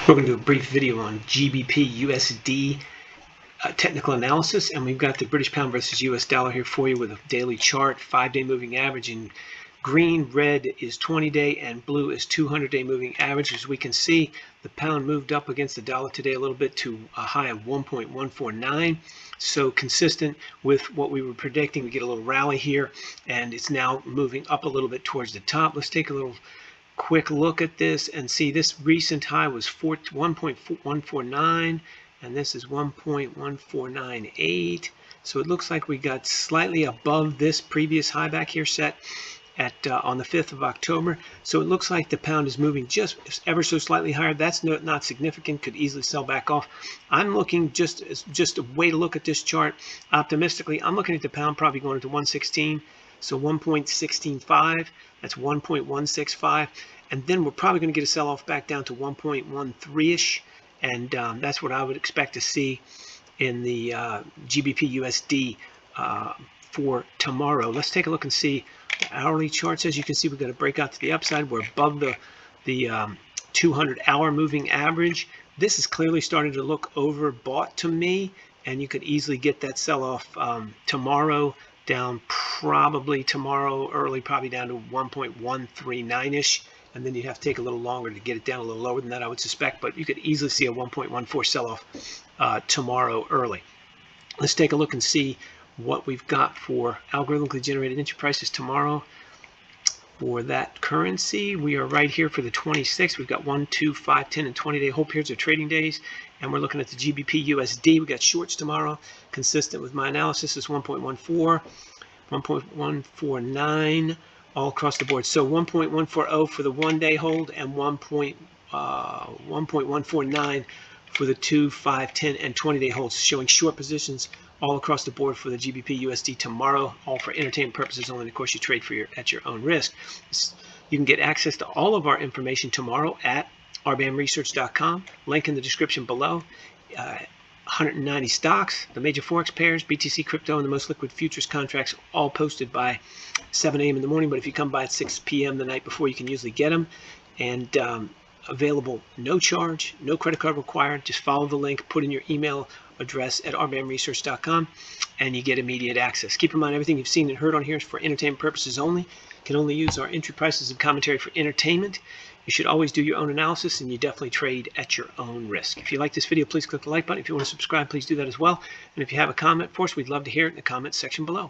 We're going to do a brief video on GBPUSD technical analysis, and we've got the British pound versus US dollar here for you with a daily chart, 5-day moving average in green, red is 20-day, and blue is 200-day moving average. As we can see, the pound moved up against the dollar today a little bit to a high of 1.149. So consistent with what we were predicting, we get a little rally here, and it's now moving up a little bit towards the top. Let's take a little quick look at this and see this recent high was 1.149, and this is 1.1498. So it looks like we got slightly above this previous high back here set at on the 5th of October. So it looks like the pound is moving just ever so slightly higher. That's not significant, could easily sell back off. I'm looking just a way to look at this chart optimistically. I'm looking at the pound probably going into 116. So 1.165, that's 1.165, and then we're probably going to get a sell-off back down to 1.13-ish, and that's what I would expect to see in the GBPUSD for tomorrow. Let's take a look and see the hourly charts. As you can see, we've got a breakout to the upside. We're above the 200-hour moving average. This is clearly starting to look overbought to me, and you could easily get that sell-off tomorrow, down probably tomorrow early, probably down to 1.139-ish, and then you'd have to take a little longer to get it down a little lower than that, I would suspect, but you could easily see a 1.14 sell-off tomorrow early. Let's take a look and see what we've got for algorithmically generated entry prices tomorrow. For that currency, we are right here for the 26th. We've got 1, 2, 5, 10, and 20-day hold periods or trading days. And we're looking at the GBPUSD. We got shorts tomorrow, consistent with my analysis, is 1.14, 1.149 all across the board. So 1.140 for the 1-day hold and 1.149 for the 2, 5, 10, and 20-day holds, showing short positions all across the board for the GBPUSD tomorrow, all for entertainment purposes only. And of course, you trade at your own risk. You can get access to all of our information tomorrow at rbamresearch.com. Link in the description below. 190 stocks, the major forex pairs, BTC, crypto, and the most liquid futures contracts, all posted by 7 a.m. in the morning. But if you come by at 6 p.m. the night before, you can usually get them. And available, no charge, no credit card required. Just follow the link, put in your email address at rbamresearch.com, and you get immediate access. Keep in mind, everything you've seen and heard on here is for entertainment purposes only. You can only use our entry prices and commentary for entertainment. You should always do your own analysis, and you definitely trade at your own risk. If you like this video, please click the like button. If you want to subscribe, please do that as well. And if you have a comment for us, we'd love to hear it in the comments section below.